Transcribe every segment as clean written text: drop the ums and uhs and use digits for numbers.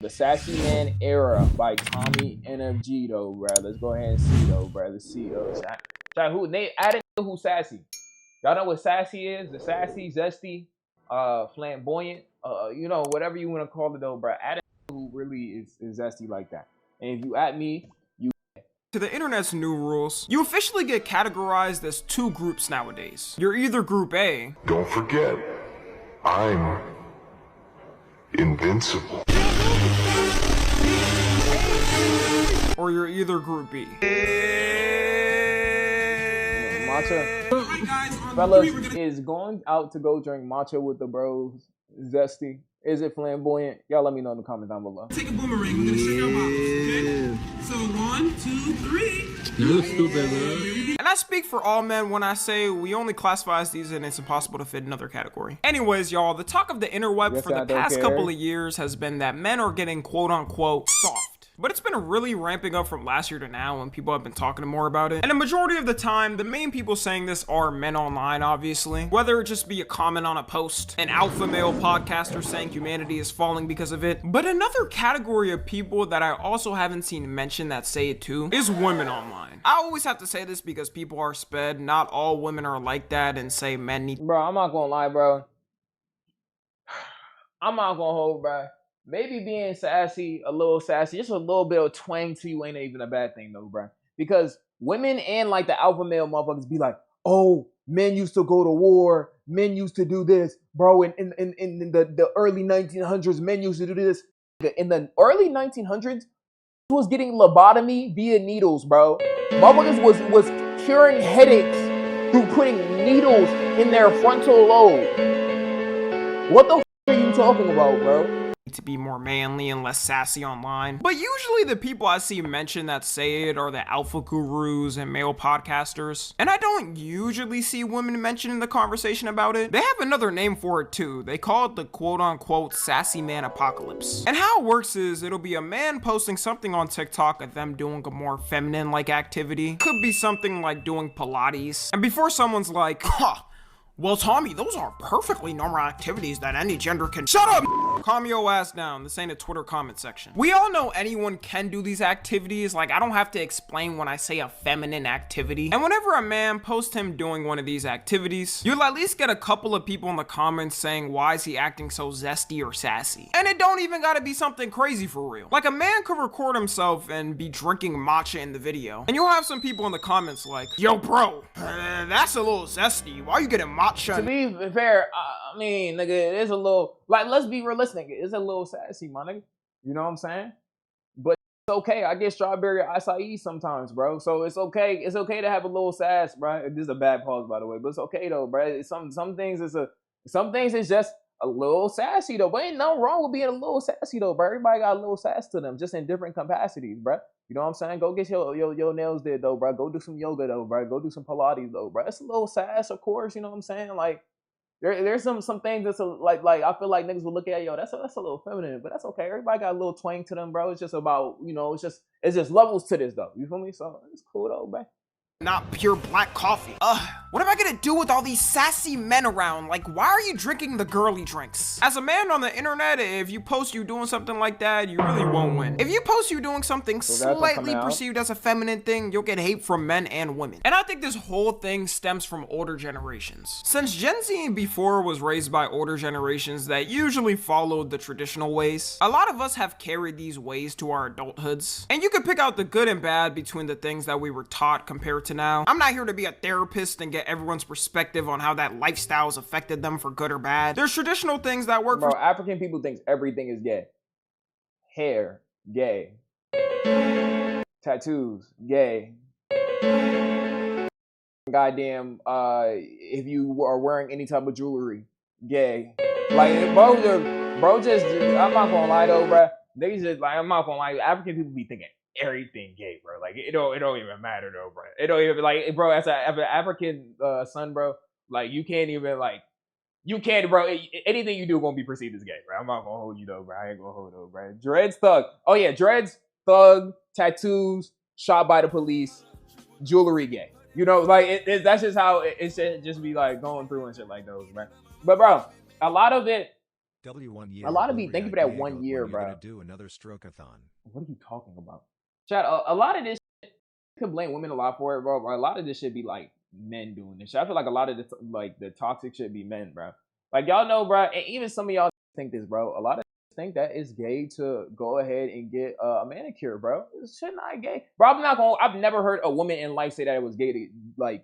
The Sassy Man Era by Tommy NFG though, bro. Let's go ahead and see though, bro. Let's see though. Who they added who's sassy? Y'all know what sassy is? The sassy, zesty, flamboyant, whatever you want to call it though, bro. Add who really is zesty like that. And if you at me, to the internet's new rules, you officially get categorized as two groups nowadays. You're either group A. Don't forget, I'm invincible. Or you're either group B. Matcha, fellas, is going out to go drink matcha with the bros zesty? Is it flamboyant? Y'all let me know in the comments down below. Take a boomerang. We're gonna shake our bottles, okay? So 1, 2, 3. You look stupid, bro. And I speak for all men when I say we only classify as these and it's impossible to fit another category. Anyways, y'all, the talk of the interweb for the past couple of years has been that men are getting quote-unquote soft. But it's been really ramping up from last year to now when people have been talking more about it. And the majority of the time, the main people saying this are men online, obviously. Whether it just be a comment on a post, an alpha male podcaster saying humanity is falling because of it. But another category of people that I also haven't seen mentioned that say it too is women online. I always have to say this because people are sped. Not all women are like that and say men need. Bro, I'm not gonna lie, bro. I'm not gonna hold, bro. Maybe being sassy, a little sassy, just a little bit of twang to you ain't even a bad thing though, bro. Because women and like the alpha male motherfuckers be like, oh, men used to go to war, men used to do this, bro. In the early 1900s, men used to do this. In the early 1900s, was getting lobotomy via needles, bro. Motherfuckers was curing headaches through putting needles in their frontal lobe. What the f are you talking about, bro? To be more manly and less sassy online. But usually the people I see mention that say it are the alpha gurus and male podcasters. And I don't usually see women mention in the conversation about it. They have another name for it too. They call it the quote-unquote sassy man apocalypse. And how it works is it'll be a man posting something on TikTok of them doing a more feminine-like activity. Could be something like doing Pilates. And before someone's like, huh, well, Tommy, those are perfectly normal activities that any gender can— Shut up! Calm your ass down. This ain't a Twitter comment section. We all know anyone can do these activities. Like, I don't have to explain when I say a feminine activity. And whenever a man posts him doing one of these activities, you'll at least get a couple of people in the comments saying, why is he acting so zesty or sassy? And it don't even gotta be something crazy for real. Like, a man could record himself and be drinking matcha in the video. And you'll have some people in the comments like, yo, bro, that's a little zesty. Why are you getting matcha? To be fair, I mean, nigga, it is a little, like, let's be realistic. It's a little sassy, my nigga. You know what I'm saying? But it's okay. I get strawberry acai sometimes, bro. So it's okay. It's okay to have a little sass, bro. This is a bad pause, by the way, but it's okay though, bro. Some things it's just a little sassy though. But ain't nothing wrong with being a little sassy though, bro. Everybody got a little sass to them, just in different capacities, bro. You know what I'm saying? Go get your nails did though, bro. Go do some yoga though, bro. Go do some Pilates though, bro. It's a little sass, of course. You know what I'm saying? Like there's some things that's like I feel like niggas will look at, yo, that's a little feminine, but that's okay. Everybody got a little twang to them, bro. It's just about, it's just levels to this though. You feel me? So it's cool though, bro. Not pure black coffee. What am I gonna do with all these sassy men around? Like, why are you drinking the girly drinks? As a man on the internet, if you post you doing something like that, you really won't win. If you post you doing something slightly perceived as a feminine thing, you'll get hate from men and women. And I think this whole thing stems from older generations. Since Gen Z and before was raised by older generations that usually followed the traditional ways, a lot of us have carried these ways to our adulthoods. And you can pick out the good and bad between the things that we were taught compared to now. I'm not here to be a therapist and get everyone's perspective on how that lifestyle has affected them for good or bad. There's traditional things that work. Bro, African people think everything is gay. Hair, gay. Tattoos, gay. Goddamn, if you are wearing any type of jewelry, gay. Like, bro, just, I'm not gonna lie though, bro. They just, like, I'm not gonna lie, African people be thinking everything gay, bro. Like, it don't even matter though, bro. It don't even, like, bro, as an African son, bro, like, you can't even, like, bro, anything you do gonna be perceived as gay, bro. I'm not gonna hold you though, bro. I ain't gonna hold though, bro. Dreads, thug. Oh yeah, dreads, thug, tattoos, shot by the police, jewelry, gay. You know, like, that's just how it should just be, like, going through and shit like those, bro. But bro, a lot of it W1 A lot of me, thank you for that 1 year, bro. Gonna do another stroke-a-thon. What are you talking about? Chat, a lot of this shit, you could blame women a lot for it, bro. But a lot of this should be like men doing this shit. I feel like a lot of this, like the toxic shit be men, bro. Like y'all know, bro, and even some of y'all think this, bro. A lot of think that it's gay to go ahead and get a manicure, bro. This shit not gay, bro. I've never heard a woman in life say that it was gay to like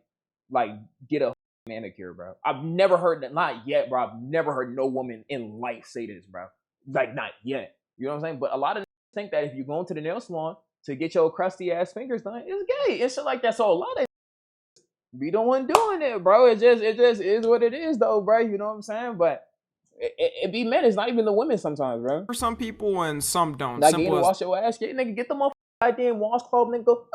get a manicure, bro. I've never heard that, not yet, bro. I've never heard no woman in life say this, bro. Like not yet. You know what I'm saying? But a lot of think that if you go into the nail salon to get your crusty ass fingers done, it's gay. It's shit like that. So a lot of be the one doing it, bro. It just is what it is, though, bro. You know what I'm saying? But it be men. It's not even the women sometimes, bro. For some people and some don't. Like you wash your ass, nigga. Get the motherfucking goddamn washcloth, nigga. Go.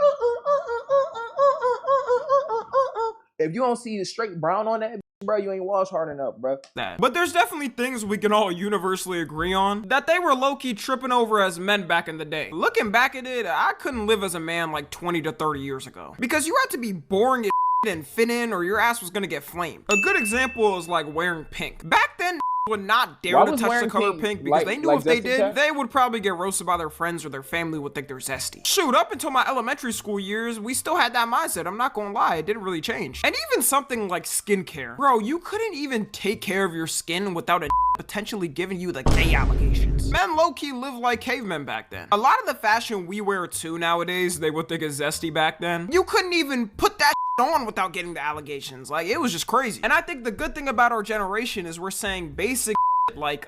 If you don't see the straight brown on that, bro, you ain't washed hard enough, bro. But there's definitely things we can all universally agree on that they were low-key tripping over as men back in the day. Looking back at it, I couldn't live as a man like 20 to 30 years ago. Because you had to be boring as and fit in or your ass was gonna get flamed. A good example is like wearing pink. Back then, would not dare to touch the color pink because they knew if they did, they would probably get roasted by their friends or their family would think they're zesty. Shoot, up until my elementary school years, we still had that mindset. I'm not gonna lie, it didn't really change. And even something like skincare. Bro, you couldn't even take care of your skin without a potentially giving you the gay allegations. Men low-key lived like cavemen back then. A lot of the fashion we wear too nowadays, they would think is zesty back then. You couldn't even put that on without getting the allegations. Like, it was just crazy. And I think the good thing about our generation is we're saying basic like,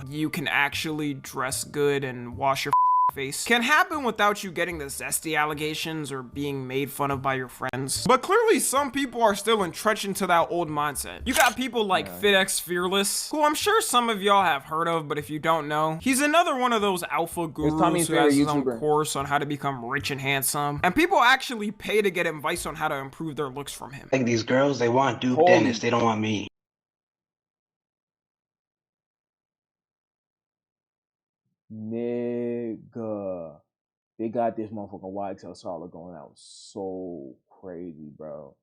you can actually dress good and wash your face can happen without you getting the zesty allegations or being made fun of by your friends. But clearly some people are still entrenched into that old mindset. You got people like FitX Fearless, who I'm sure some of y'all have heard of, but if you don't know, he's another one of those alpha gurus who has his own course on how to become rich and handsome. And people actually pay to get advice on how to improve their looks from him. Like these girls, they want Duke Dennis, they don't want me. Nigga, they got this motherfucking YXL Solid going out so crazy, bro.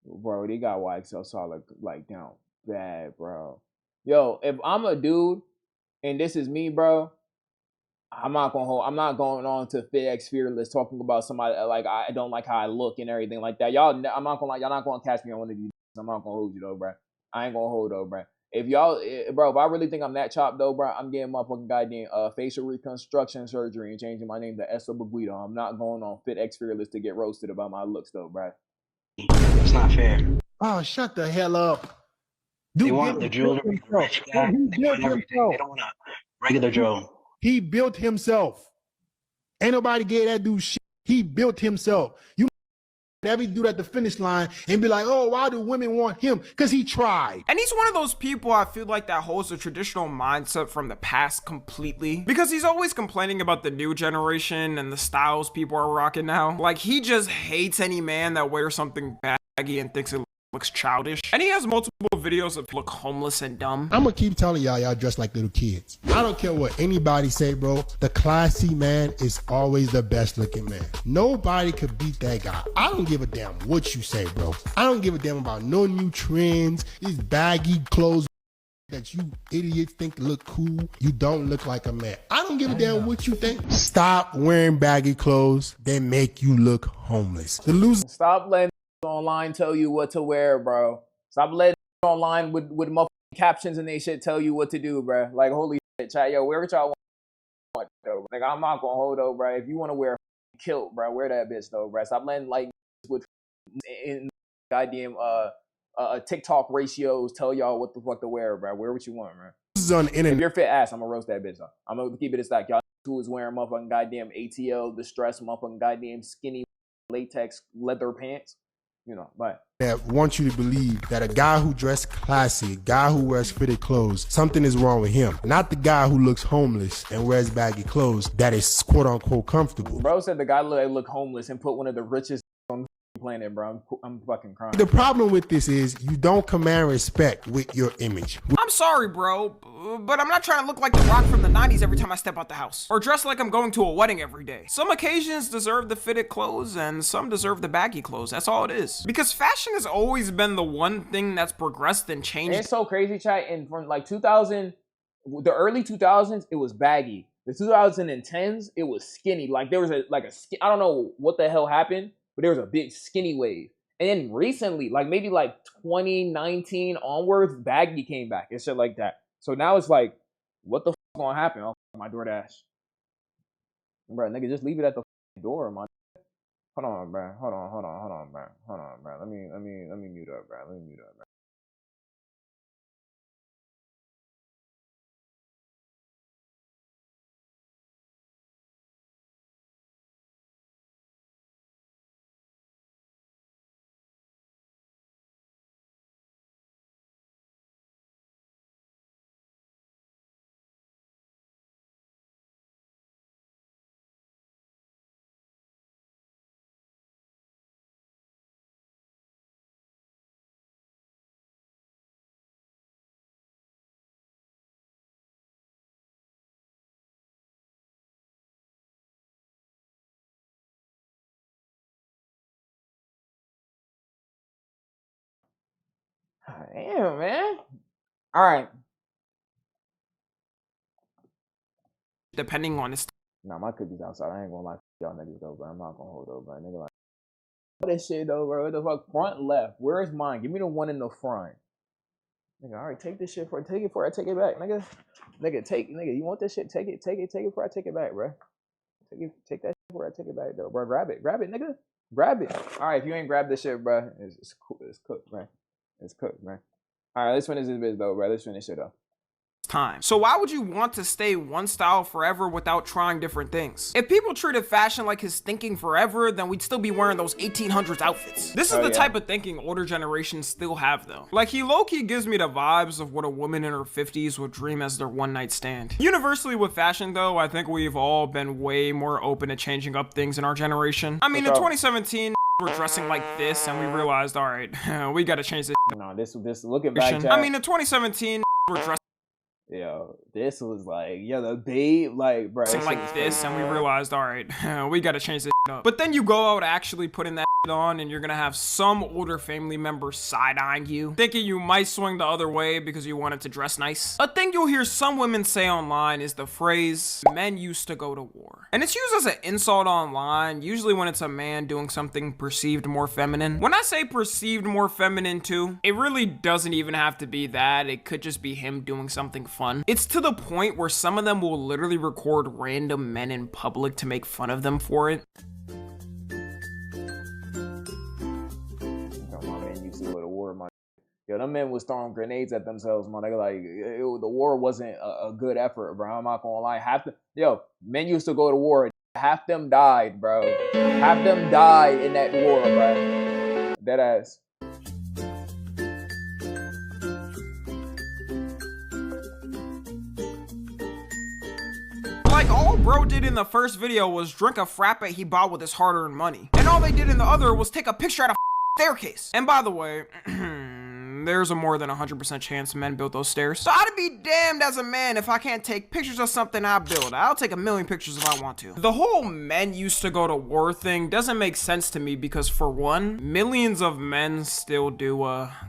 Bro, they got YXL Solid like down bad, bro. Yo, if I'm a dude and this is me, bro, I'm not going on to FitX Fearless talking about somebody like I don't like how I look and everything like that. Y'all, I'm not gonna y'all not gonna catch me on one of these. I'm not gonna hold you though, bro. I ain't gonna hold though, bro. If y'all, bro, if I really think I'm that chopped though, bro, I'm getting motherfucking goddamn facial reconstruction surgery and changing my name to Essa Baguido. I'm not going on FitX Fearless to get roasted about my looks though, bro. It's not fair. Oh, shut the hell up. Dude, they want the jewelry, rich guy. They want everything. They don't want a regular Joe. He built himself. Ain't nobody gave that dude shit. He built himself. You every dude at the finish line and be like, oh, why do women want him? Because he tried. And he's one of those people I feel like that holds the traditional mindset from the past completely. Because he's always complaining about the new generation and the styles people are rocking now. Like, he just hates any man that wears something baggy and thinks it looks childish. And he has multiple videos of look homeless and dumb. I'm gonna keep telling y'all dress like little kids. I don't care what anybody say, bro. The classy man is always the best looking man. Nobody could beat that guy. I don't give a damn what you say, bro. I don't give a damn about no new trends, these baggy clothes that you idiots think look cool. You don't look like a man. I don't give a damn what you think. Stop wearing baggy clothes. They make you look homeless. The loser. Stop letting online tell you what to wear, bro. Stop letting online with motherfucking captions and they shit tell you what to do, bro. Like, holy shit, chat, yo, wear what y'all want, though. Like, I'm not gonna hold though, bro. If you want to wear a kilt, bro, wear that bitch though, bro. Stop letting like with in goddamn TikTok ratios tell y'all what the fuck to wear, bro. Wear what you want, bro. This is on the internet. If you're fit ass, I'm gonna roast that bitch though. I'm gonna keep it a stack. Y'all who is wearing motherfucking goddamn ATL distressed motherfucking goddamn skinny latex leather pants. You know, but that want you to believe that a guy who dressed classy, a guy who wears fitted clothes, something is wrong with him. Not the guy who looks homeless and wears baggy clothes that is quote unquote comfortable. Bro said the guy look homeless and put one of the richest on the planet, bro. I'm fucking crying. The problem with this is you don't command respect with your image. I'm sorry, bro, but I'm not trying to look like the Rock from the 90s every time I step out the house. Or dress like I'm going to a wedding every day. Some occasions deserve the fitted clothes and some deserve the baggy clothes. That's all it is. Because fashion has always been the one thing that's progressed and changed. And it's so crazy, chat. And from like 2000, The early 2000s, it was baggy. The 2010s, it was skinny. Like there was I don't know what the hell happened, but there was a big skinny wave. And then recently, like maybe like 2019 onwards, baggy came back and shit like that. So now it's like, what the f gonna happen? Oh, my DoorDash. Bro, nigga, just leave it at the door, man. Hold on, bro. Hold on, bro. Hold on, bro. Let me mute up, bro. Let me mute up, bro. Damn, man. All right. Depending on his Nah, my cookies outside. I ain't gonna lie to y'all niggas though, bro. I'm not gonna hold up, bro. Nigga, like, this shit though, bro. What the fuck? Front left. Where is mine? Give me the one in the front. Nigga, all right, take this shit take it before I take it back, nigga. Nigga, you want this shit? Take it before I take it back, bro. Take that shit before I take it back, though, bro. Grab it, nigga. Grab it. All right, if you ain't grabbed this shit, bro, it's cool. It's cooked, man. It's cooked, man. All right, let's finish this bitch, though, bro. Let's finish it, though. time. So why would you want to stay one style forever without trying different things? If people treated fashion like his thinking forever, then we'd still be wearing those 1800s outfits. This is the type of thinking older generations still have though. Like he low-key gives me the vibes of what a woman in her 50s would dream as their one night stand. Universally with fashion though, I think we've all been way more open to changing up things in our generation. I mean, in 2017, we're dressing like this and we realized, all right, we gotta change this. No, this looking back, I mean, in 2017, we're dressing yo, this was like, yo, the babe, like, bro, like this, and we realized, all right, we gotta change this up. But then you go out actually putting that on, and you're gonna have some older family member side-eyeing you, thinking you might swing the other way because you wanted to dress nice. A thing you'll hear some women say online is the phrase, men used to go to war. And it's used as an insult online, usually when it's a man doing something perceived more feminine. When I say perceived more feminine too, it really doesn't even have to be that. It could just be him doing something fun. It's to the point where some of them will literally record random men in public to make fun of them for it. Yo, them men was throwing grenades at themselves, man. They like, the war wasn't a good effort, bro. I'm not gonna lie. Men used to go to war. Half them died, bro. Half them died in that war, bro. Dead ass. Like, all bro did in the first video was drink a frappe he bought with his hard-earned money. And all they did in the other was take a picture at a staircase. And by the way, there's a more than 100% chance men built those stairs. So I'd be damned as a man if I can't take pictures of something I build. I'll take a million pictures if I want to. The whole men used to go to war thing doesn't make sense to me because for one, millions of men still do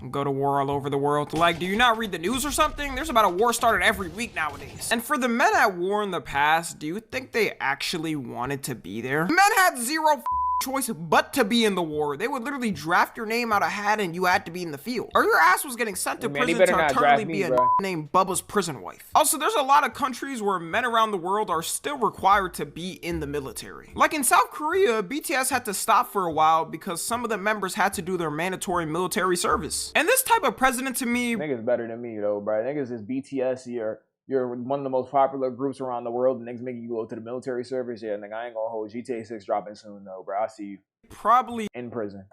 go to war all over the world. Like, do you not read the news or something? There's about a war started every week nowadays. And for the men at war in the past, do you think they actually wanted to be there? Men had zero choice but to be in the war. They would literally draft your name out a hat and you had to be in the field. Or your ass was getting sent to prison to eternally be named Bubba's prison wife. Also, there's a lot of countries where men around the world are still required to be in the military. Like in South Korea, BTS had to stop for a while because some of the members had to do their mandatory military service. And this type of president to me... Niggas better than me though, bro. Niggas is BTS here. You're one of the most popular groups around the world. The niggas making you go to the military service. Yeah, nigga, I ain't gonna hold GTA 6 dropping soon though, bro. I see you. Probably in prison.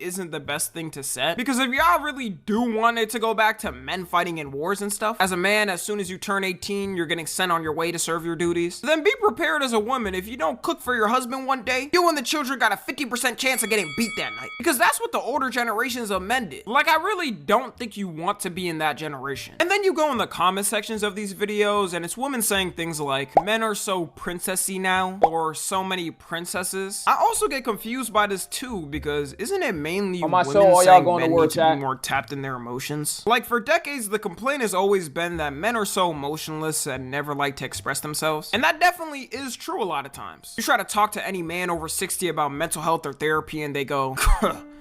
Isn't the best thing to set, because if y'all really do want it to go back to men fighting in wars and stuff, as a man, as soon as you turn 18, you're getting sent on your way to serve your duties, then be prepared as a woman. If you don't cook for your husband one day, you and the children got a 50% chance of getting beat that night, because that's what the older generations of men did. Like, I really don't think you want to be in that generation. And then you go in the comment sections of these videos and it's women saying things like, men are so princessy now, or so many princesses. I also get confused by this too, because isn't it it mainly On my women show, all y'all saying going to men war need to chat. be more tapped in their emotions? Like, for decades, the complaint has always been that men are so emotionless and never like to express themselves. And that definitely is true a lot of times. You try to talk to any man over 60 about mental health or therapy and they go,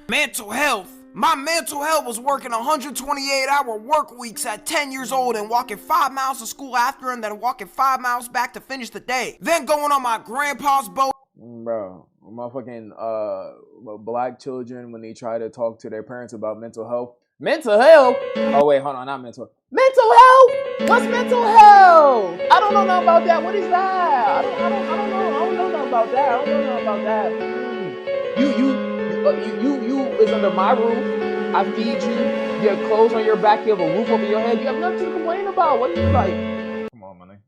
mental health? My mental health was working 128-hour work weeks at 10 years old and walking 5 miles to school after and then walking 5 miles back to finish the day. Then going on my grandpa's boat. Bro, motherfucking black children, when they try to talk to their parents about mental health. Mental health? Oh wait, hold on, not mental. Mental health? What's mental health? I don't know nothing about that. What is that? I don't know. I don't know nothing about that. I don't know nothing about that. You is under my roof. I feed you. You have clothes on your back. You have a roof over your head. You have nothing to complain about. What are you like? Come on, man.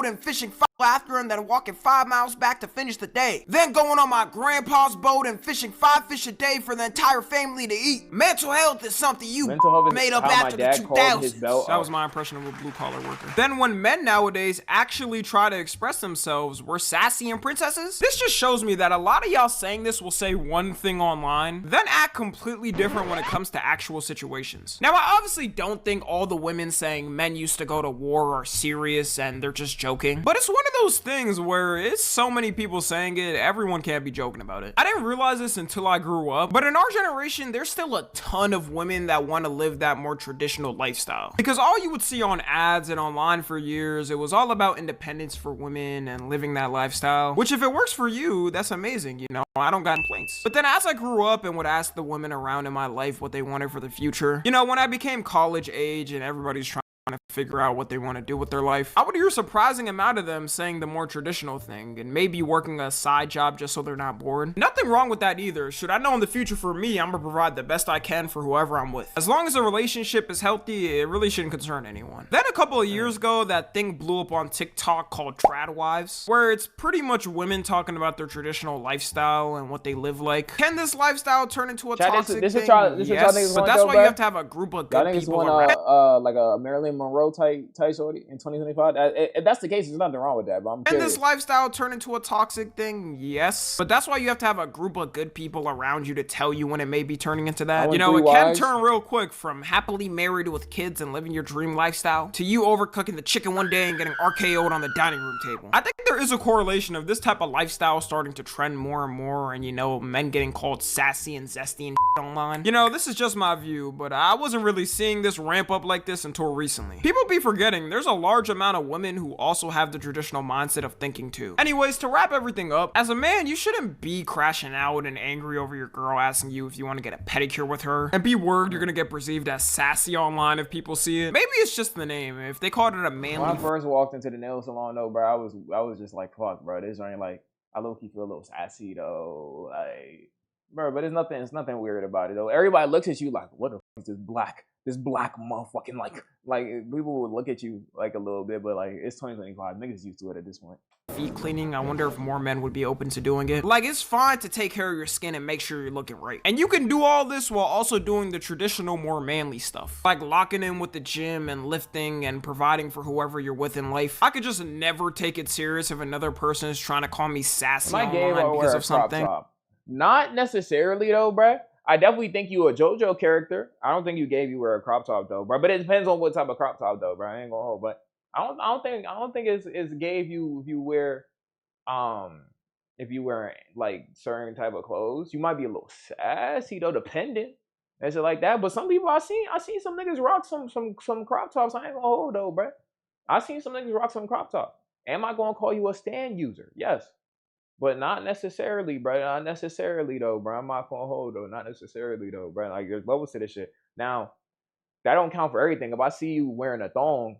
And fishing after and then walking 5 miles back to finish the day. Then going on my grandpa's boat and fishing 5 fish a day for the entire family to eat. Mental health is something you made up after the 2000s. That was my impression of a blue-collar worker. Then when men nowadays actually try to express themselves, we're sassy and princesses? This just shows me that a lot of y'all saying this will say one thing online, then act completely different when it comes to actual situations. Now, I obviously don't think all the women saying men used to go to war are serious and they're just joking, but it's one of those things where it's so many people saying it, everyone can't be joking about it. I didn't realize this until I grew up, but in our generation, there's still a ton of women that want to live that more traditional lifestyle. Because all you would see on ads and online for years, it was all about independence for women and living that lifestyle, which if it works for you, that's amazing, you know, I don't got complaints. But then as I grew up and would ask the women around in my life what they wanted for the future, you know, when I became college age and everybody's trying to figure out what they want to do with their life, I would hear a surprising amount of them saying the more traditional thing and maybe working a side job just so they're not bored. Nothing wrong with that either. Should I know in the future for me, I'm gonna provide the best I can for whoever I'm with. As long as the relationship is healthy, it really shouldn't concern anyone. Then a couple of years ago, that thing blew up on TikTok called Trad Wives, where it's pretty much women talking about their traditional lifestyle and what they live like. Can this lifestyle turn into a toxic thing? Yes, but that's why you have to have a group of good people around. Like a Marilyn Monroe type shorty in 2025. If that's the case, there's nothing wrong with that. But I'm curious. Can this lifestyle turn into a toxic thing? Yes, but that's why you have to have a group of good people around you to tell you when it may be turning into that. You know, it can turn real quick from happily married with kids and living your dream lifestyle to you overcooking the chicken one day and getting RKO'd on the dining room table. I think there is a correlation of this type of lifestyle starting to trend more and more, and you know, men getting called sassy and zesty and online. You know, this is just my view, but I wasn't really seeing this ramp up like this until recently. People be forgetting there's a large amount of women who also have the traditional mindset of thinking too. Anyways, to wrap everything up, as a man, you shouldn't be crashing out and angry over your girl asking you if you want to get a pedicure with her, and be worried you're gonna get perceived as sassy online if people see it. Maybe it's just the name. If they called it a manly. When I first walked into the nail salon though, bro, I was just like, fuck, bro, this ain't like, I low-key feel a little sassy though, like, bro, but it's nothing weird about it though. Everybody looks at you like, what the fuck is this black motherfucking like people would look at you like a little bit, but like it's 2025, niggas used to it at this point. Feet cleaning, I wonder if more men would be open to doing it. Like, it's fine to take care of your skin and make sure you're looking right, and you can do all this while also doing the traditional more manly stuff, like locking in with the gym and lifting and providing for whoever you're with in life. I could just never take it serious if another person is trying to call me sassy online because of something. Not necessarily though, bruh. I definitely think you a JoJo character. I don't think you wear a crop top though, bro. But it depends on what type of crop top though, bro. I ain't gonna hold, but I don't think it's gay if you wear like certain type of clothes. You might be a little sassy though, dependent and shit like that. But some people I seen some niggas rock some crop tops. I ain't gonna hold though, bro. I seen some niggas rock some crop top. Am I gonna call you a stand user? Yes. But not necessarily, bro. Not necessarily, though, bro. I'm not gonna hold, though. Not necessarily, though, bro. Like, there's levels to this shit. Now, that don't count for everything. If I see you wearing a thong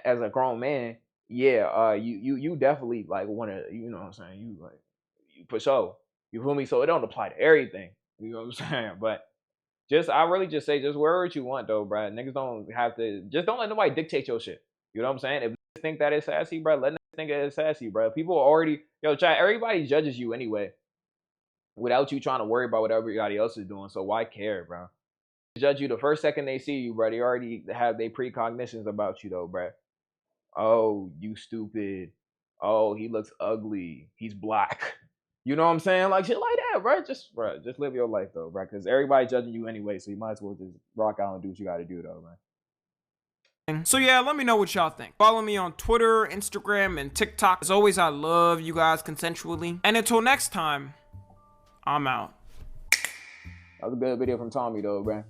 as a grown man, yeah, you definitely, like, want to, you know what I'm saying? You, like, you for sure. You feel me? So it don't apply to everything. You know what I'm saying? But I really just say, just wear what you want, though, bro. Niggas don't have to, just don't let nobody dictate your shit. You know what I'm saying? If you think that is sassy, bro, let think it is sassy, bro. People already, chat, everybody judges you anyway without you trying to worry about what everybody else is doing. So why care, bro? They judge you the first second they see you, bro. They already have their precognitions about you, though, bro. Oh, you stupid. Oh, he looks ugly. He's black. You know what I'm saying? Like shit like yeah, bro. Just live your life though, bro. Because everybody judging you anyway, so you might as well just rock out and do what you got to do though, man. So yeah, let me know what y'all think. Follow me on Twitter, Instagram, and TikTok. As always, I love you guys consensually. And until next time, I'm out. That was a good video from Tommy though, bro.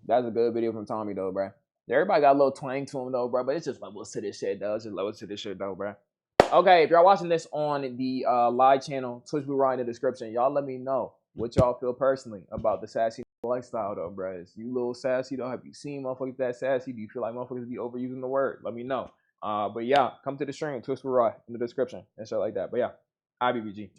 That's a good video from Tommy though, bro. Everybody got a little twang to him though, bro. But it's just levels to this shit though. It's just levels to this shit though, bro. Okay, if y'all watching this on the live channel, Twitch will right in the description. Y'all let me know what y'all feel personally about the sassy lifestyle though, bro. Is you little sassy though? Have you seen motherfuckers that sassy? Do you feel like motherfuckers be overusing the word? Let me know. But yeah, come to the stream, Twitch will right in the description and shit like that. But yeah, IBBG.